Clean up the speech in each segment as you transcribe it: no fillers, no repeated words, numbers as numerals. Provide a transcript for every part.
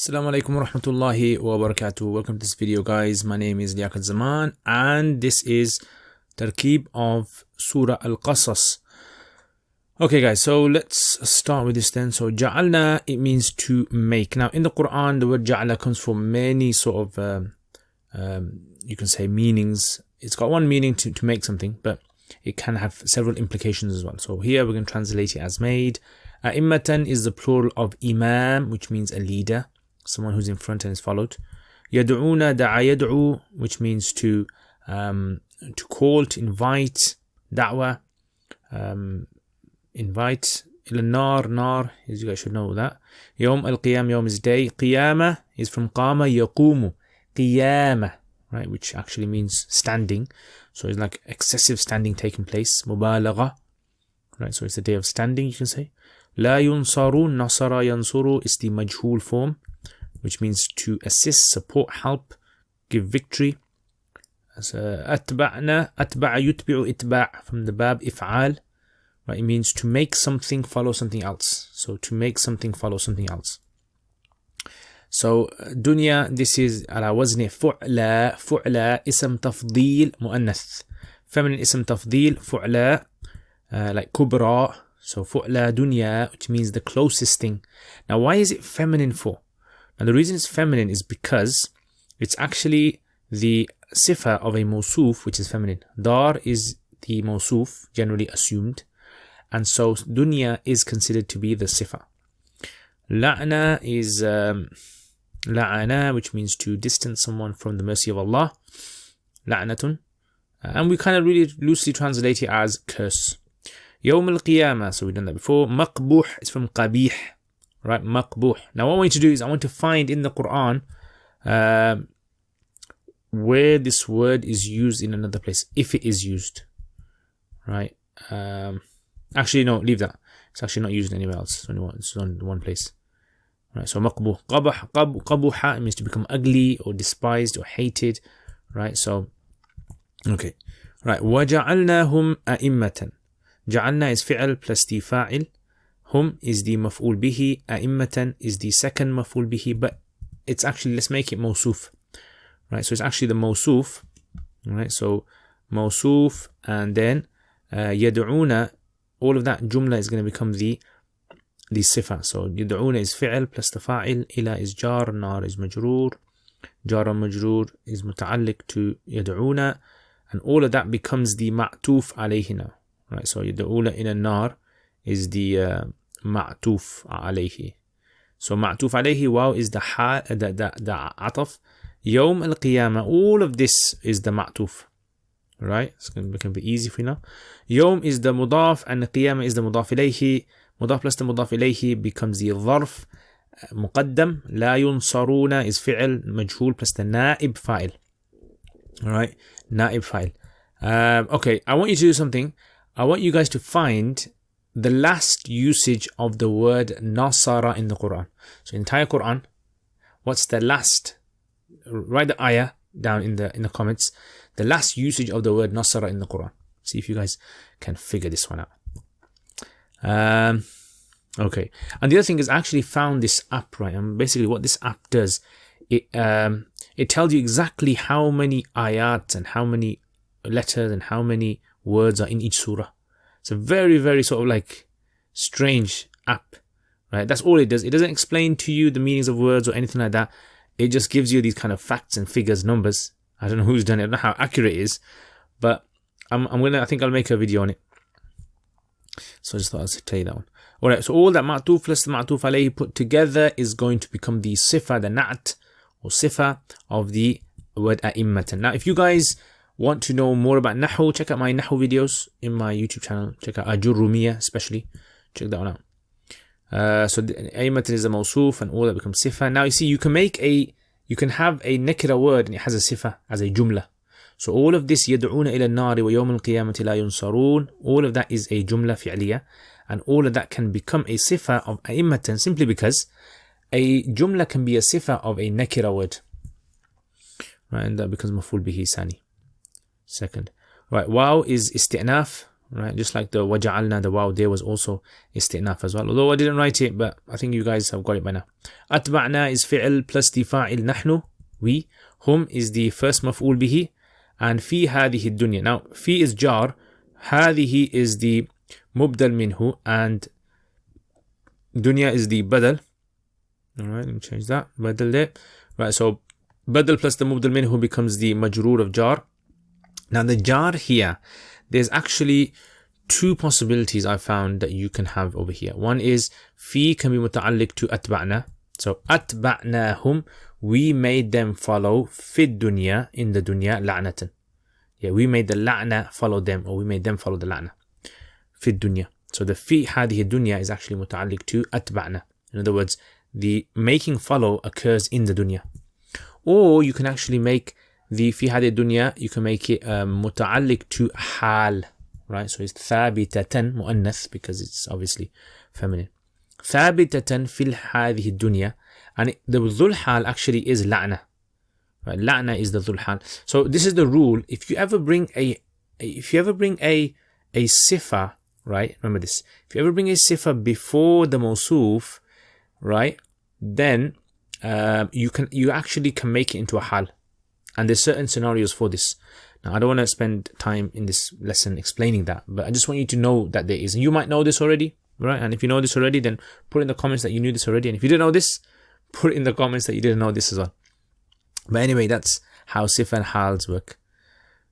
Assalamu alaikum wa rahmatullahi wa barakatuh. Welcome to this video, guys. My name is Liaquat and this is Tarkeeb of Surah al-Qasas. Okay, guys, so let's start with this then. So ja'alna, it means to make. Now in the Quran, the word ja'ala comes from many sort of you can say meanings. It's got one meaning to make something, but it can have several implications as well. So here we're going to translate it as made. A'immatan is the plural of imam, which means a leader, someone who's in front and is followed. Yad'una, da'a yad'u, which means to call, to invite. Da'wa, invite. Ila nar, nar, as you guys should know that. Yawm al-qiyam, yawm is day. Qiyama is from qama yaqumu. Qiyama, right, which actually means standing. So it's like excessive standing taking place. Mubalagha, right, so it's the day of standing, you can say. La yunsarun, nasara yansuru is the majhul form, which means to assist, support, help, give victory. As atba'na, atba'a yutbi'u itba' from the bab if'al, right, it means to make something follow something else. So to make something follow something else. So dunya, this is ala wazni fu'la, fu'la ism tafdeel mu'annath, feminine ism tafdeel, fu'la, like kubra. So fu'la dunya, which means the closest thing. Now why is it feminine for? Now the reason it's feminine is because it's actually the sifa of a mawsuf, which is feminine. Dar is the mawsuf, generally assumed, and so dunya is considered to be the sifa. La'na is la'ana, which means to distance someone from the mercy of Allah. La'natun, and we kind of really loosely translate it as curse. Yawm al-qiyamah, so we've done that before. Maqbuh is from qabih, right? Maqbuh. Now what I want to do is I want to find in the Quran where this word is used in another place, if it is used, right? Actually no, leave that. It's actually not used anywhere else. It's on one place, right? So maqbuh, qabuha means to become ugly or despised or hated, right? So okay, right. وَجَعَلْنَاهُمْ أَئِمَّةً. Ja'alna is fi'al plus the fa'il. Hum is the maf'ul bihi. A'immatan is the second maf'ul bihi. But it's actually, let's make it mawsuf. Right, so it's actually the mawsuf. Right, so mawsuf and then yad'una. All of that jumla is going to become the sifa. So yad'una is fi'al plus the fa'il. Ila is jar. Nar is majroor. Jar and majroor is muta'alliq to yad'una. And all of that becomes the ma'tuf alayhi now. Right, so yad'una in an-nar is the ma'tuf alayhi. So ma'tuf alayhi, wow is the ataf. Yawm al-qiyamah, all of this is the ma'tuf. Right, it's going to become a bit easy for you now. Yawm is the mudaf and qiyamah is the mudaf ilayhi. Mudaf plus the mudaf ilayhi becomes the dharf muqaddam. La yunsaruna is fi'l majhul plus the na'ib fa'il. Alright, na'ib fa'il. Okay, I want you to do something. I want you guys to find the last usage of the word nasara in the Quran. So entire Quran, what's the last? Write the ayah down in the comments. The last usage of the word nasara in the Quran. See if you guys can figure this one out. Okay, and the other thing is I actually found this app, right? And basically what this app does, it tells you exactly how many ayat and how many letters and how many words are in each surah. It's a very, very sort of like strange app, right? That's all it does. It doesn't explain to you the meanings of words or anything like that. It just gives you these kind of facts and figures, numbers. I don't know who's done it. I don't know how accurate it is, but I think I'll make a video on it. So I just thought I'd tell you that one. All right. So all that ma'tuf plus the ma'tuf alayhi put together is going to become the sifa, the na'at or sifa of the word a'immatan. Now, if you guys want to know more about Nahu, check out my Nahu videos in my YouTube channel. Check out Ajurrumiya especially. Check that one out. So A'immatan is a mawsuf and all that becomes sifa. Now you see, you can have a nakira word and it has a sifa as a jumla. So all of this yad'una ila an-nari wa yawm al-qiyamati la yunsarun, all of that is a jumla fi'liya, and all of that can become a sifa of A'immatan simply because a jumla can be a sifa of a nakira word. Right, and that becomes maf'ul bihi sani. Second. Right, wow is isti'naf. right? Just like the waja'alna, the waw there was also isti'naf as well. Although I didn't write it, but I think you guys have got it by now. Atba'na is fi'l plus the fa'il nahnu, we. Hum is the first maf'ul bihi. And fi hadhihi dunya. Now, fi is jar. Hadhihi is the mubdal minhu. And dunya is the badal. Alright, let me change that. Badal there. Right, so badal plus the mubdal minhu becomes the majroor of jar. Now the jar here, there's actually two possibilities I found that you can have over here. One is fi can be muta'alliq to atba'na. So atba'nahum, we made them follow fid dunya, in the dunya, la'natan. Yeah, we made the la'na follow them, or we made them follow the la'na fid dunya. So the fi hadhihi dunya is actually muta'alliq to atba'na. In other words, the making follow occurs in the dunya. Or you can actually make the fi hadhihi dunya, you can make it muta'alliq to hal, right? So it's thabitatan mu'annath, because it's obviously feminine. Thabitatan fil hadhihi dunya, and the dhul hal actually is la'na, right? La'na is the dhul hal. So this is the rule. If you ever bring a sifa, right? Remember this. If you ever bring a sifa before the mawsuf, right, then you actually can make it into a hal. And there's certain scenarios for this. Now, I don't want to spend time in this lesson explaining that, but I just want you to know that there is. And you might know this already, right? And if you know this already, then put in the comments that you knew this already. And if you didn't know this, put in the comments that you didn't know this as well. But anyway, that's how sif and hals work,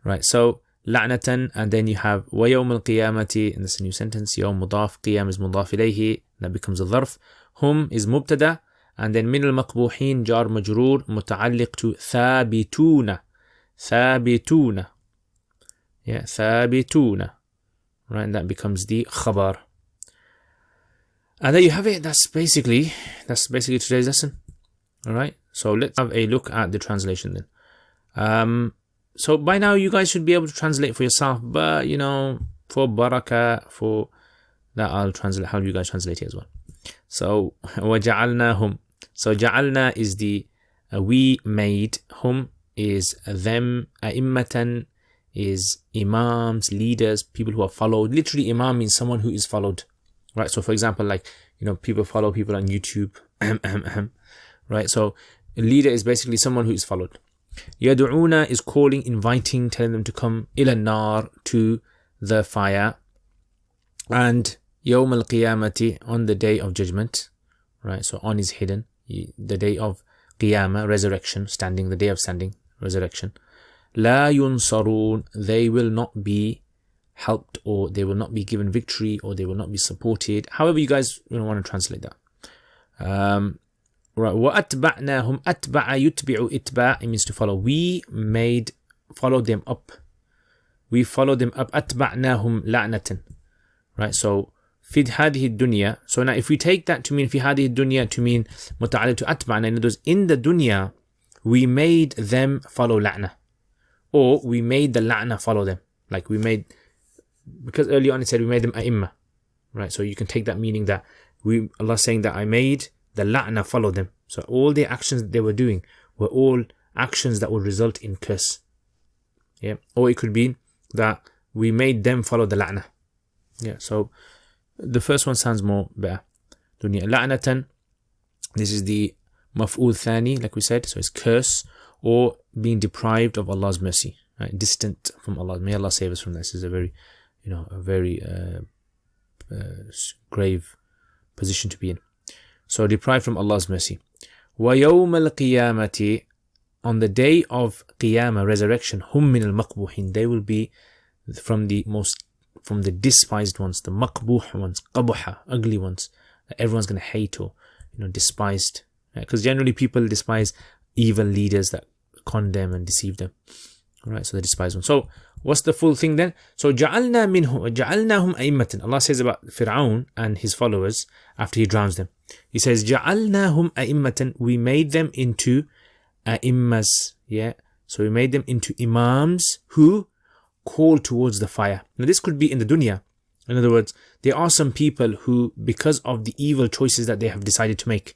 right? So, la'natan, and then you have wa yawm al-qiyamati, and that's a new sentence. Yawm mudaf, qiyam is mudaf ilayhi, that becomes a dharf. Hum is mubtada, and then min al-maqbuhin, jar majroor, muta'alliq to thabituna. Thabituna. Yeah, thabituna. Right, and that becomes the khabar. And there you have it. That's basically today's lesson. Alright, so let's have a look at the translation then. So by now you guys should be able to translate for yourself, but you know, for barakah, for that I'll translate, how you guys translate it as well. So وَجَعَلْنَاهُمْ. So ja'alna is the we made, hum is them, a'immatan is imams, leaders, people who are followed. Literally imam means someone who is followed, right? So for example, like, you know, people follow people on YouTube, right? So a leader is basically someone who is followed. Yad'una is calling, inviting, telling them to come, ila nar, to the fire. And yawm al-qiyamati, on the day of judgment, right? So on is hidden, the day of qiyamah, resurrection, standing, the day of standing, resurrection. La yunsarun, they will not be helped, or they will not be given victory, or they will not be supported. However you guys want to translate that. Right. وَأَتْبَعْنَاهُمْ أَتْبَعَ يُتْبِعُ إِتْبَعَ, it means to follow. We followed them up. We followed them up. أَتْبَعْنَاهُمْ لَعْنَةً. Right. So في هذه الدنيا. So now if we take that to mean في هذه الدنيا, to mean متعلق to أتبعنا, in other words, in the dunya we made them follow la'na, or we made the la'na follow them. Like we made, because earlier on it said we made them a'imma, right? So you can take that meaning that Allah saying that I made the la'na follow them. So all the actions that they were doing were all actions that would result in curse. Yeah. Or it could be that we made them follow the la'na. Yeah. So the first one sounds more better. Dunya la'natan. This is the maf'ul thani, like we said. So it's curse, or being deprived of Allah's mercy, right? Distant from Allah. May Allah save us from this. This is a very, a very grave position to be in. So deprived from Allah's mercy. وَيَوْمَ الْقِيَامَةِ, on the day of qiyamah, resurrection, hum min al-maqbuhin, they will be from the despised ones, the maqbuh ones, qabuha, ugly ones, that everyone's going to hate or despised. Because generally people despise evil leaders that condemn and deceive them. Alright, so the despised ones. So what's the full thing then? So جَعَلْنَاهُمْ أَئِمَّةً. Allah says about Fir'aun and his followers after he drowns them. He says, جَعَلْنَاهُمْ أَئِمَّةً, we made them into a'immas. Yeah. So we made them into imams who call towards the fire. Now this could be in the dunya. In other words, there are some people who, because of the evil choices that they have decided to make,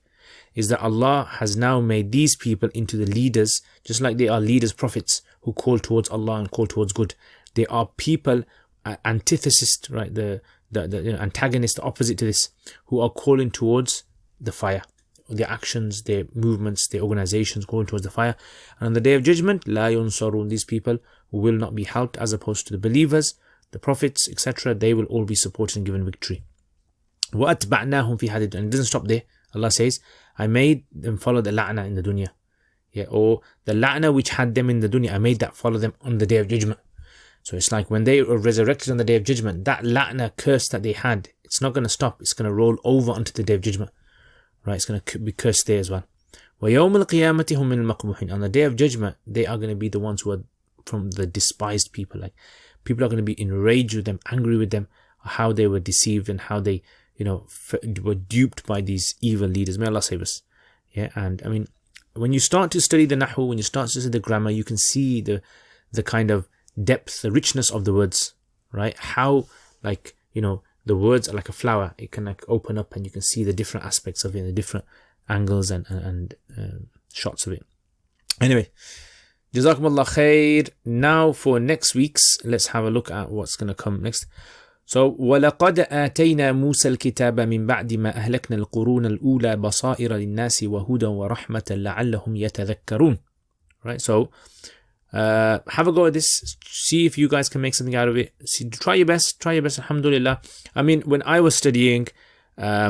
is that Allah has now made these people into the leaders, just like they are leaders, prophets, who call towards Allah and call towards good. They are people antithesis, right? The antagonist, the opposite to this, who are calling towards the fire. Their actions, their movements, their organizations going towards the fire. And on the day of judgment, la yunsarun, these people will not be helped, as opposed to the believers, the prophets, etc. They will all be supported and given victory. وَأَتْبَعْنَاهُمْ فِي هَذِهِ. And it doesn't stop there. Allah says, I made them follow the la'na in the dunya. Yeah, or the la'na which had them in the dunya, I made that follow them on the day of judgment. So it's like when they were resurrected on the day of judgment, that la'na curse that they had, it's not going to stop. It's going to roll over onto the day of judgment. Right, it's going to be cursed there as well. وَيَوْمَ الْقِيَامَةِ هُمْ مِنَ الْمَقْبُوحِينَ. On the day of judgment, they are going to be the ones who are from the despised people. Like, people are going to be enraged with them, angry with them, how they were deceived and how they, were duped by these evil leaders. May Allah save us. Yeah, and I mean, when you start to study the Nahu, when you start to study the grammar, you can see the kind of depth, the richness of the words, right? How, like, the words are like a flower. It can like open up and you can see the different aspects of it, the different angles and shots of it. Anyway, Jazakumullah khair. Now for next week's, let's have a look at what's going to come next. So, وَلَقَدْ آتَيْنَا مُوسَى الْكِتَابَ مِنْ بَعْدِ مَا أَهْلَكْنَا الْقُرُونَ الْأُولَى بَصَائِرَ لِلنَّاسِ وَهُدًى وَرَحْمَةً لَعَلَّهُمْ يَتَذَكَّرُونَ. Right, so have a go at this, see if you guys can make something out of it. Try your best, alhamdulillah. I mean, when I was studying, I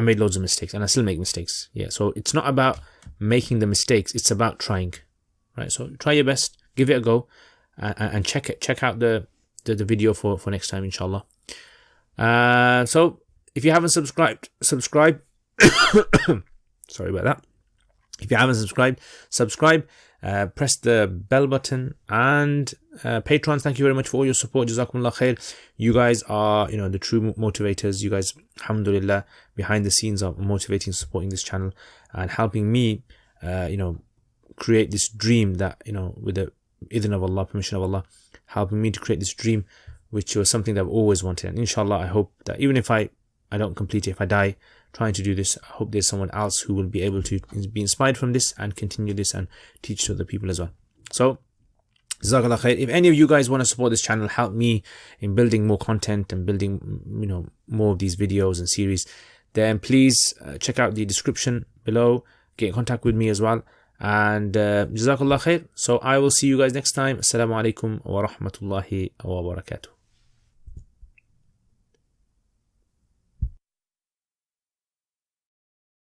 made loads of mistakes and I still make mistakes. Yeah, so it's not about making the mistakes, it's about trying. Right, so try your best, give it a go, and check out the video for next time, inshallah. So if you haven't subscribed, subscribe. Sorry about that. If you haven't subscribe, press the bell button, and patrons, thank you very much for all your support. Jazakumullah khair. You guys are, the true motivators. You guys, alhamdulillah, behind the scenes are motivating, supporting this channel and helping me, create this dream that, with the idhn of Allah, permission of Allah, helping me to create this dream, which was something that I've always wanted. And inshallah, I hope that even if I don't complete it, if I die trying to do this, I hope there's someone else who will be able to be inspired from this and continue this and teach to other people as well. So, Jazakallah khair. If any of you guys want to support this channel, help me in building more content and building, more of these videos and series, then please check out the description below, get in contact with me as well. And Jazakallah khair. So I will see you guys next time. Assalamu alaikum wa rahmatullahi wa barakatuh.